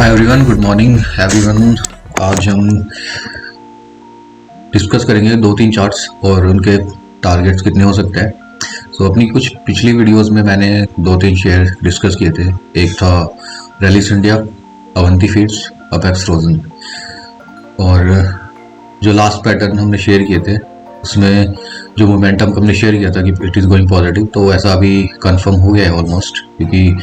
Hi everyone, good morning everyone. आज हम discuss करेंगे 2-3 चार्ट्स और उनके टारगेट्स कितने हो सकते हैं। अपनी कुछ पिछली वीडियोस में मैंने 2-3 शेयर डिस्कस किए थे। एक था Rallis India, Avanti feeds, apex frozen, और जो लास्ट पैटर्न हमने शेयर किए थे उसमें जो मोमेंटम हमने शेयर किया था कि इट इज़ गोइंग पॉजिटिव, तो ऐसा अभी कंफर्म हो गया है ऑलमोस्ट, क्योंकि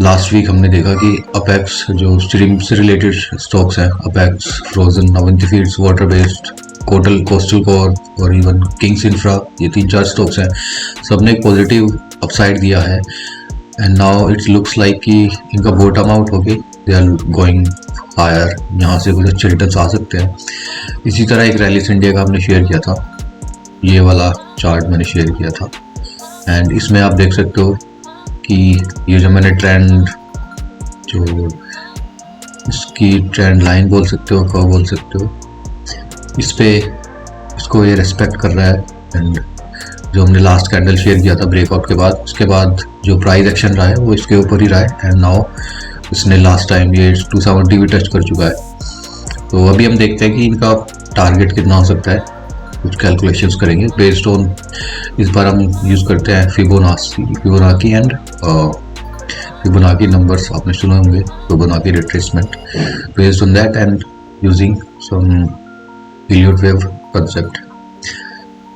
लास्ट वीक हमने देखा कि अपेक्स जो स्ट्रीम से रिलेटेड स्टॉक्स हैं, apex frozen, Avanti feeds, water based, coastal core और इवन किंग्स इंफ्रा, ये 3-4 स्टॉक्स हैं, सबने एक पॉजिटिव अपसाइड दिया है। And now it's looks like कि इनका बॉटम आउट होके दे आर गोइंग हायर, यहाँ से कुछ अच्छे रिटर्न्स आ सकते हैं। इसी तरह एक रैलिस इंडिया का हमने शेयर किया था, ये वाला चार्ट मैंने शेयर किया था। एंड इसमें आप देख सकते हो कि ये जो मैंने ट्रेंड, जो इसकी ट्रेंड लाइन बोल सकते हो, कर्व बोल सकते हो, इस पे इसको ये रेस्पेक्ट कर रहा है। एंड जो हमने लास्ट कैंडल शेयर किया था ब्रेकआउट के बाद, उसके बाद जो प्राइस एक्शन रहा है वो इसके ऊपर ही रहा है। एंड नाउ इसने लास्ट टाइम ये 270 भी टच कर चुका है। तो अभी हम देखते हैं कि इनका टारगेट कितना हो सकता है, कुछ कैलकुलेशंस करेंगे बेस्ड ऑन, इस बार हम यूज़ करते हैं फिबोनाची एंड फिबोनाची नंबर्स, आपने सुने होंगे, Fibonacci retracement, based on that and using some Elliott wave concept.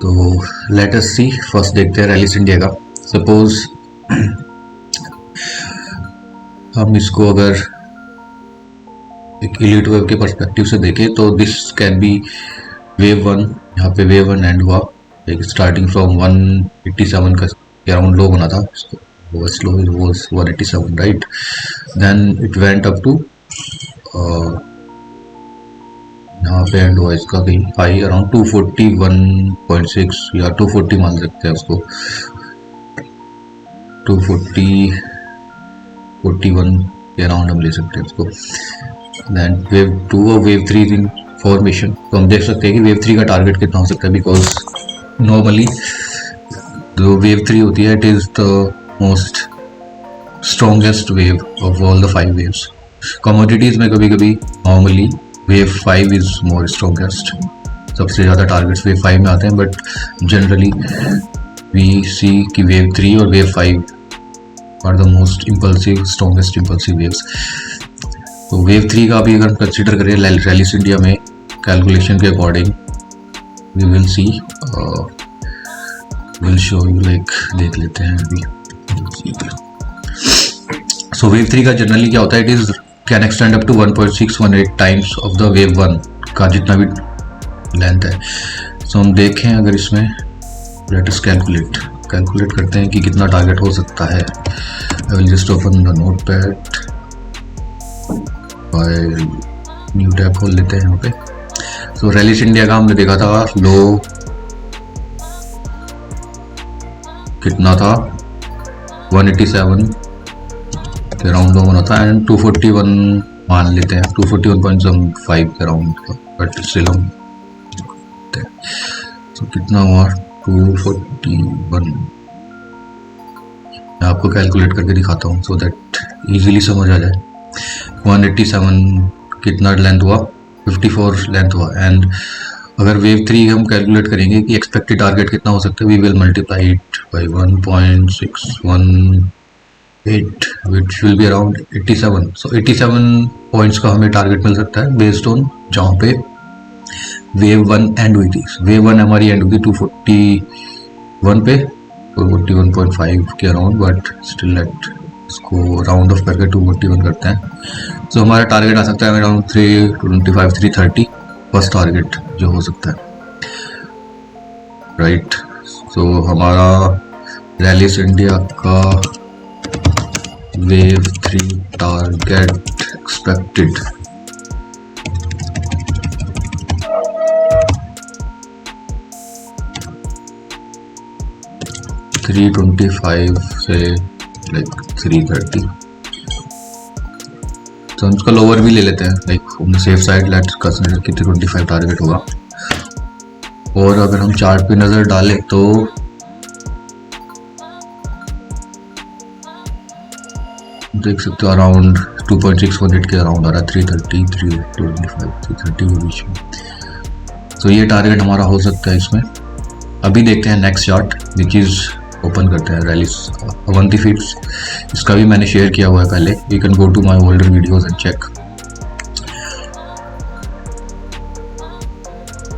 तो लेट अस सी, फर्स्ट देखते हैं रैलिस इंडिया का। सपोज हम इसको अगर एक एलियट वेव के पर्सपेक्टिव से देखें तो दिस कैन बी वेव 1, यहाँ पे वेव 1 एंड हुआ, एक स्टार्टिंग फ्रॉम 187 का अराउंड लो बना था, lowest low was 187, right. Then it went up to यहाँ पे एंड हुआ इसका कहीं हाई अराउंड 241.6 या 240 मान सकते हैं उसको, 241 के अराउंड हम ले सकते हैं उसको। देन वेव 2 और वेव 3 इन फॉर्मेशन, तो हम देख सकते हैं कि वेव 3 का टारगेट कितना हो सकता है, बिकॉज नॉर्मली जो वेव 3 होती है it is the most strongest wave of all the 5 waves. Commodities में कभी कभी normally wave 5 is more strongest, सबसे ज़्यादा टारगेट्स वेव 5 में आते हैं, बट जनरली वी सी कि वेव 3 और wave 5 are the most impulsive, strongest impulsive waves. तो वेव 3 का भी अगर कंसिडर करें रैलिस इंडिया में, कैलकुलेशन के according we will see, will show you, like देख लेते हैं अभी। सो वेव 3 का जनरली क्या होता है, it is can extend up to 1.618 times of the wave 1 का जितना भी लेंथ है। सो हम देखें अगर इसमें, लेट अस कैलकुलेट करते हैं कि कितना टारगेट हो सकता है। I will just open the notepad, new tab खोल लेते हैं यहाँ पे। सो रैलिस इंडिया का हमने देखा था लो कितना था, 187 के अराउंड लो बना था, एंड 241 मान लेते हैं, 241.5 के अराउंड था, बट स्टिल हम तो कितना हुआ 241। मैं आपको कैलकुलेट करके दिखाता हूँ सो दैट इजीली समझ आ जाए। 187 कितना लेंथ हुआ, 54 लेंथ हुआ। एंड अगर वेव 3 हम कैलकुलेट करेंगे कि एक्सपेक्टेड टारगेट कितना हो सकता है, we will multiply it by 1.618 which will be around 87। So 87 points का हमें टारगेट मिल सकता है बेस्ड ऑन जहाँ पे वेव 1 एंड हुई थी। वेव 1 हमारी एंड हुई थी 241 पे, 241.5 के अराउंड, बट स्टिल लेट इसको राउंड ऑफ करके 241 करते हैं। सो हमारा टारगेट आ सकता है अराउंड 325, 330 फर्स्ट टारगेट जो हो सकता है, राइट। सो हमारा रैलिस इंडिया का वेव 3 टारगेट एक्सपेक्टेड 325 से लाइक 330। तो हम उसका लोअर भी ले लेते हैं, like on the safe side, let's consider कि 325 टारगेट होगा। और अगर हम चार्ट पे नज़र डालें तो देख सकते हो अराउंड 2.618 के अराउंड आ रहा है, 330, 325, 330 के बीच में। तो ये टारगेट हमारा हो सकता है इसमें। अभी देखते हैं next chart which is open करते हैं रैलीज अवंती फीड्स। इसका भी मैंने शेयर किया हुआ है पहले, you can go to my older videos and check.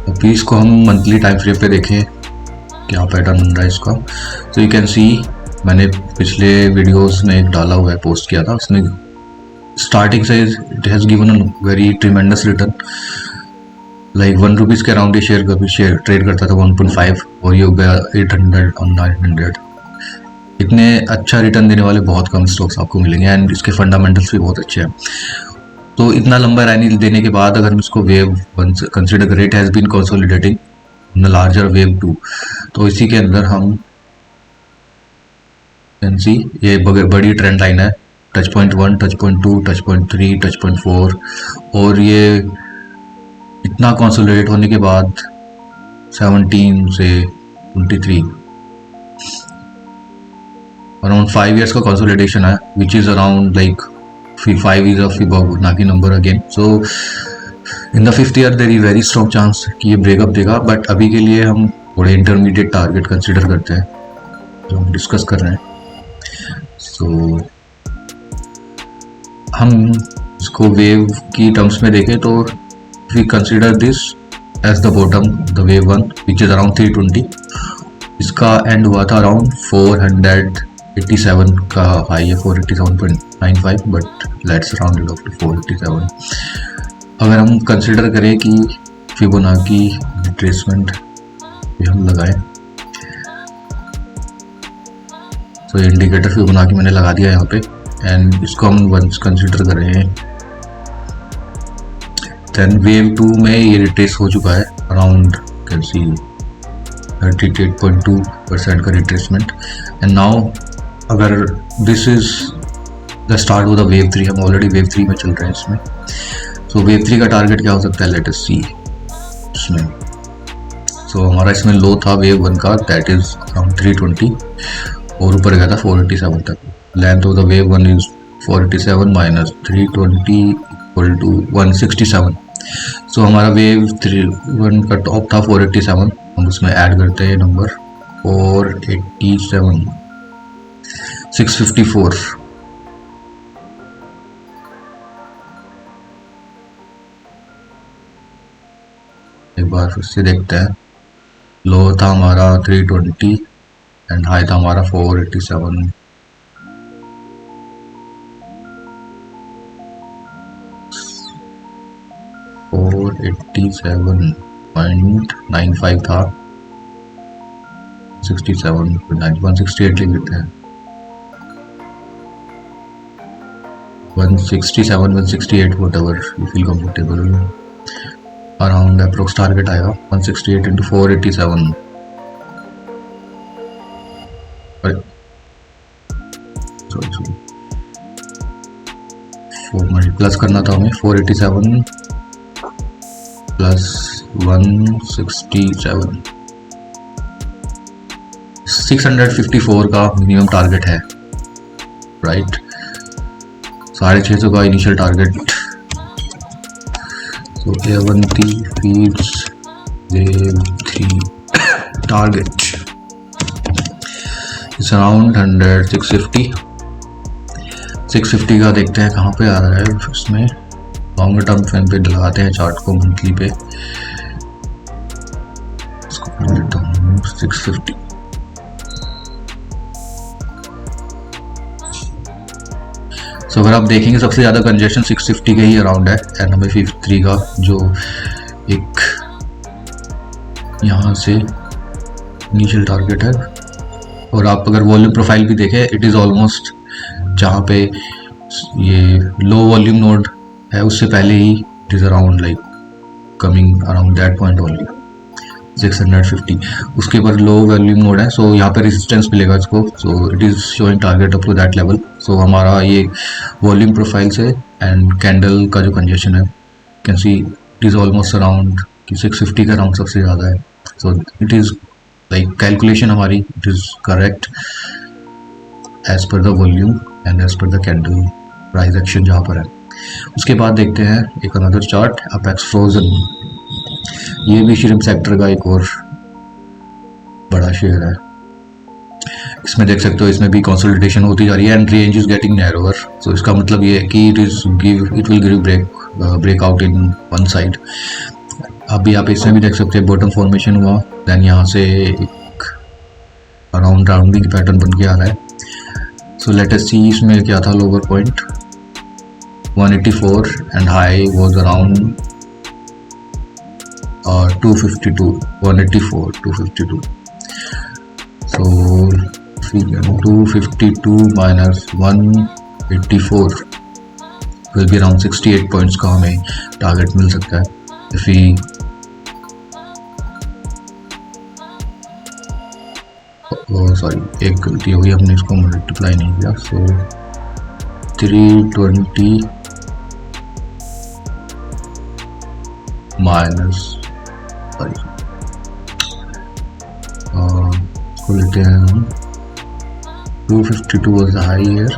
अभी इसको हम मंथली टाइम फ्रेम पे देखें क्या पैटर्न बन रहा है इसका। तो यू कैन सी मैंने पिछले वीडियोस में एक डाला हुआ है, पोस्ट किया था, उसने स्टार्टिंग से it has given a very tremendous return, like 1 rupees के अराउंड ये शेयर ट्रेड करता था 1.5 और ये हो गया 800 और 900। इतने अच्छा रिटर्न देने वाले बहुत कम स्टॉक्स आपको मिलेंगे एंड इसके फंडामेंटल्स भी बहुत अच्छे हैं। तो इतना लंबा रैली देने के बाद अगर हम इसको वेव कंसिडर करें, it has been consolidating in larger wave 2, तो इसी के अंदर हम कैन सी ये बड़ी ट्रेंड लाइन है, touch point 1, touch point 2, touch point 3, touch point 4, और ये इतना कंसोलिडेट होने के बाद 17 से 23 अराउंड 5 years का कंसोलिडेशन है, विच is around like 5 is a Fibonacci number again. So in the 5th year there is very strong chance कि ये ब्रेकअप देगा, बट अभी के लिए हम थोड़े इंटरमीडिएट टारगेट कंसिडर करते हैं जो हम डिस्कस कर रहे हैं। सो हम इसको वेव की टर्म्स में देखें तो we consider this as the bottom, the wave 1 which is around 320। इसका एंड हुआ था अराउंड 487 का हाई है, 487.95, but let's round it off to 487। अगर हम कंसिडर करें कि फिबोनाची रिट्रेसमेंट भी हम लगाएं, तो इंडिकेटर फिबोनाची मैंने लगा दिया यहाँ पे एंड इसको हम वंस कंसिडर कर रहे हैं। देन वेव 2 में ये रिट्रेस हो चुका है अराउंड कैन सी 38.2% का रिट्रेसमेंट एंड नाउ अगर this is the start of the wave 3, हम ऑलरेडी वेव 3 में चल रहे हैं इसमें। सो वेव 3 का टारगेट क्या हो सकता है, लेट अस सी इसमें। सो हमारा इसमें लो था वेव 1 का, दैट इज अराउंड 320 और ऊपर गया था 487 तक। Length of the wave 1 is 487 minus 320 equal to 167। So हमारा वेव 1 का टॉप था 487, हम उसमें ऐड करते हैं नंबर 487 654। एक बार फिर से देखते हैं, लो था हमारा 320 एंड हाई था हमारा 487। $487.95 था, 168 लिख देते हैं, 167 168 whatever you feel comfortable, around approx target आएगा 168 into 487। प्लस करना था हमें, 487 प्लस 167, 654 का मिनिमम टारगेट है, राइट। 650 का initial target. So Avanti feeds wave 3 target is around 650 का देखते हैं कहाँ पे आ रहा है। इसमें लॉन्गर टर्म फ्रेम पे लगाते हैं चार्ट को, मंथली पे इसको कर देता हूँ 650। सो अगर आप देखेंगे सबसे ज़्यादा कंजेशन 650 के ही अराउंड है एंड हमें 53 का जो एक यहाँ से इनिशियल टारगेट है। और आप अगर वॉल्यूम प्रोफाइल भी देखें, इट इज़ ऑलमोस्ट जहाँ पे ये लो वॉल्यूम नोड है उससे पहले ही it is around like coming around that point only 650। उसके ऊपर लो वॉल्यूम नोड है, सो यहाँ पे रेजिस्टेंस मिलेगा इसको। So it is showing target up to that level. So हमारा ये वॉल्यूम प्रोफाइल से एंड कैंडल का जो कंजेशन है can see it is almost around कि 650 का अराउंड सबसे ज़्यादा है। So it is like calculation हमारी it is correct as per the volume and as per the candle price action जहाँ पर है। उसके बाद देखते हैं एक अनदर चार्ट, अपेक्स फ्रोजन। ये भी श्रिम्प सेक्टर का एक और बड़ा शेयर है। इसमें देख सकते हो इसमें भी कंसोलिडेशन होती जा रही है and range is getting narrower. So इसका मतलब ये है कि it will give breakout in one side. अभी आप इसमें भी देख सकते हैं बॉटम फॉर्मेशन हुआ, देन यहाँ से एक अराउंड राउंडिंग पैटर्न बन के आ रहा है। सो लेट अस सी इसमें क्या था lower point 184 and high was around 252, 184 252. So 252 minus 184 will be around 68 points का हमें टारगेट मिल सकता है। If we सॉरी एक गलती हो गई, हमने इसको मल्टीप्लाई नहीं किया। सो 320 माइनस सॉरी इसको लेते हैं हम 252 was the high here,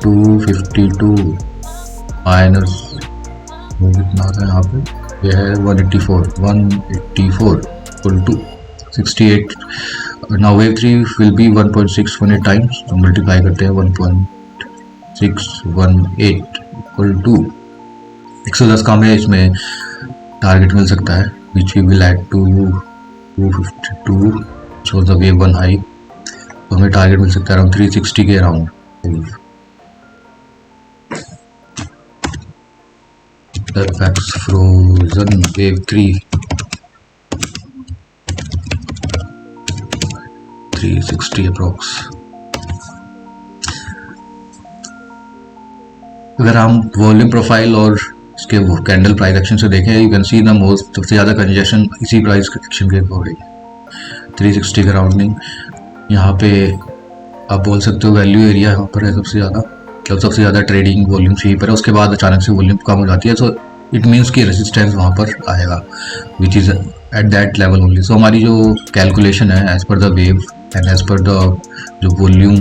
252 minus कितना था यहाँ पे, यह है 184 equal to 68. Now wave 3 will be 1.618 times, तो मल्टीप्लाई करते हैं 1.618 equal to 110 का हमें इसमें टारगेट मिल सकता है, which we will add to 252 which was the wave 1 high. तो हमें टारगेट मिल सकता है अराउंड 360 के around. Apex frozen wave 3 360 approx. अगर हम वॉल्यूम प्रोफाइल और इसके वो कैंडल प्राइस एक्शन से देखें, you can see the most सबसे ज़्यादा कंजेशन इसी प्राइस एक्शन के हो रही है 360 का राउंडिंग। यहाँ पे आप बोल सकते हो वैल्यू एरिया यहाँ पर है सबसे ज़्यादा, मतलब सबसे ज़्यादा ट्रेडिंग वॉल्यूम यहीं पर है। उसके बाद अचानक से वॉल्यूम कम हो जाती है, सो इट मीन्स कि रेजिस्टेंस वहाँ पर आएगा which is at that level only. So हमारी जो कैलकुलेशन है as per the wave and as per the जो volume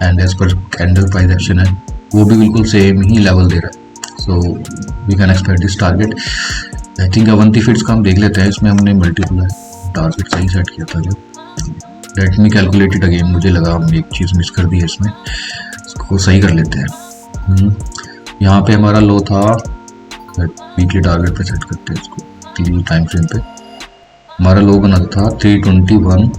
and as per candle price action है वो भी बिल्कुल सेम ही लेवल दे रहा है। So we can expect this target. I think Avanti Feeds का हम देख लेते हैं, इसमें हमने मल्टीपल टारगेट सही सेट किया था। जो लेट मी कैलकुलेटेड अगेन, मुझे लगा हमने एक चीज़ मिस कर दी है इसमें, इसको सही कर लेते हैं। यहाँ पे हमारा लो था, वीकली टारगेट पे सेट करते हैं इसको, वीकली टाइम फ्रेम पे हमारा लो बना था 321,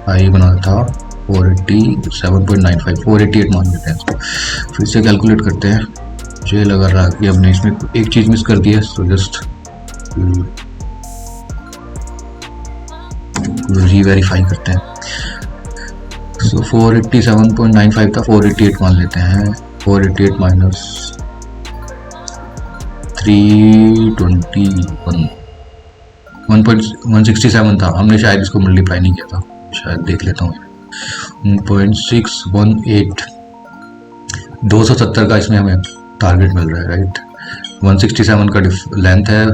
हाई बना था 487.95, 488 मान लेते हैं इसको। फिर से कैलकुलेट करते हैं, मुझे लगा रहा कि हमने इसमें एक चीज़ मिस कर दी है, तो जस्ट री-वेरीफाई करते हैं। सो 487.95 था, 488 मान लेते हैं। 488 माइनस 321 1.167 था, हमने शायद इसको मल्टीप्लाई नहीं किया था, शायद देख लेता हूँ। 1.618 270 का इसमें हमें टारगेट मिल रहा है, राइट। 167 का लेंथ है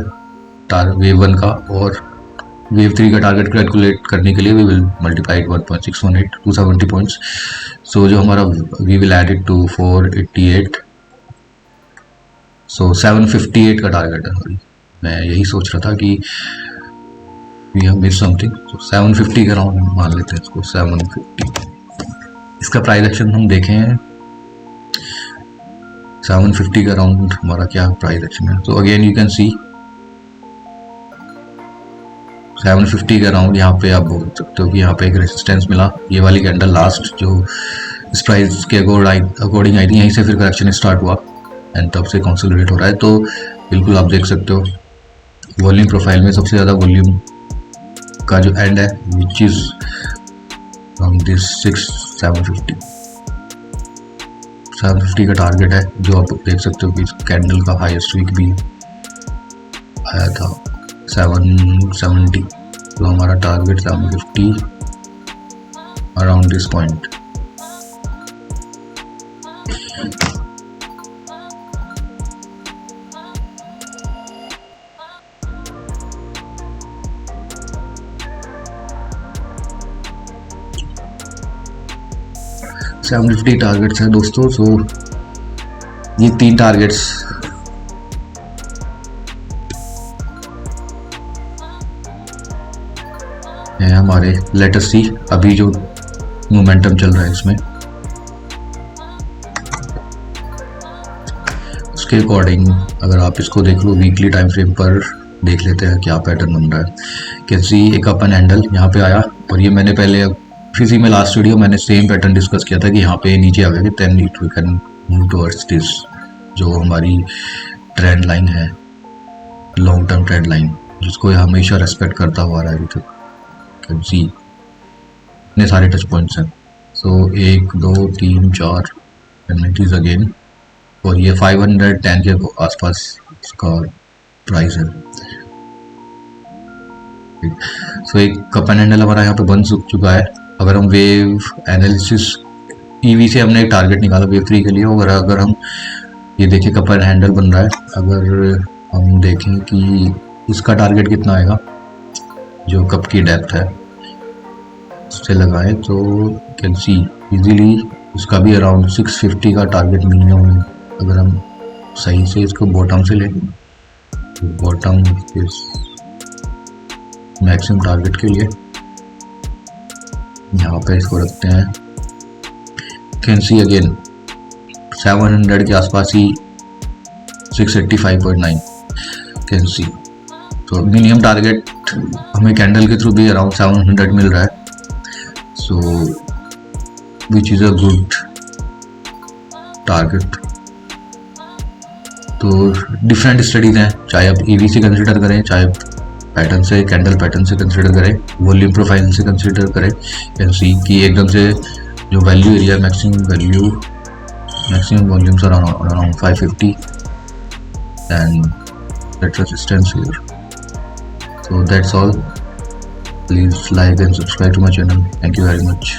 वेव 1 का, और वेव 3 का टारगेट कैलकुलेट करने के लिए we will multiply 1.618 270 points. So जो हमारा we will add it to 488, so 758 का टारगेट है। सॉरी, मैं यही सोच रहा था कि वी हैव मिस समथिंग। सो 750 के राउंड मान लेते हैं इसको, 750। इसका प्राइस एक्शन हम देखें, 750 का राउंड हमारा क्या प्राइस एक्शन है। तो अगेन यू कैन सी 750 का राउंड, यहाँ पे आप बोल सकते हो कि यहाँ पे एक रेजिस्टेंस मिला, ये वाली कैंडल लास्ट जो इस प्राइस के अकॉर्डिंग आई थी, यहीं से फिर करेक्शन स्टार्ट हुआ एंड तब से कंसोलिडेट हो रहा है। तो बिल्कुल आप देख सकते हो वॉल्यूम प्रोफाइल में सबसे ज़्यादा वॉल्यूम का जो एंड है विच इज़ अराउंड दिस 750 का टारगेट है, जो आप देख सकते हो कि इस कैंडल का हाईएस्ट वीक भी आया था 770। तो हमारा target 750 around this point. 750 targets हैं दोस्तों। सो ये 3 टारगेट्स हैं हमारे। लेट अस सी अभी जो मोमेंटम चल रहा है इसमें, उसके अकॉर्डिंग अगर आप इसको देख लो वीकली टाइम फ्रेम पर, देख लेते हैं क्या पैटर्न बन रहा है। कैन सी एक अपन हैंडल यहाँ पे आया, और ये मैंने पहले किसी में लास्ट वीडियो मैंने सेम पैटर्न डिस्कस किया था कि यहाँ पे नीचे आ गए, then we can move towards this, जो हमारी ट्रेंड लाइन है, लॉन्ग टर्म ट्रेंड लाइन, जिसको हमेशा रेस्पेक्ट करता हुआ आ रहा है अभी तक। कैन सी इतने सारे टच पॉइंट्स हैं। सो 1 2 3 4 एंड इट इज अगेन, और ये 510 के आसपास इसका प्राइस है। सो एक कप एंड हैंडल हमारा यहाँ पे बन चुका है। अगर हम वेव एनालिसिस ईवी से हमने एक टारगेट निकाला वेव 3 के लिए, और अगर हम ये देखें कप एंड हैंडल बन रहा है, अगर हम देखें कि इसका टारगेट कितना आएगा, जो कप की डेप्थ है उससे लगाएं, तो कैन सी इजीली इसका भी अराउंड 650 का टारगेट मिनिमम है। अगर हम सही से इसको बॉटम से लें, बॉटम इस मैक्सिमम टारगेट के लिए यहाँ पे इसको रखते हैं। कैन सी अगेन 700 के आसपास ही 685.9 कैन सी। तो मिनिमम टारगेट हमें कैंडल के थ्रू भी अराउंड 700 मिल रहा है, so which is a good target. तो डिफरेंट स्टडीज हैं, चाहे आप ईवी से कंसिडर करें, चाहे पैटर्न से, कैंडल पैटर्न से कंसिडर करें, वॉल्यूम प्रोफाइल से कंसिडर करें, कैन सी कि एकदम से जो value area maximum volumes around 550 and that's resistance here. So that's all. Please like and subscribe to my channel. Thank you very much.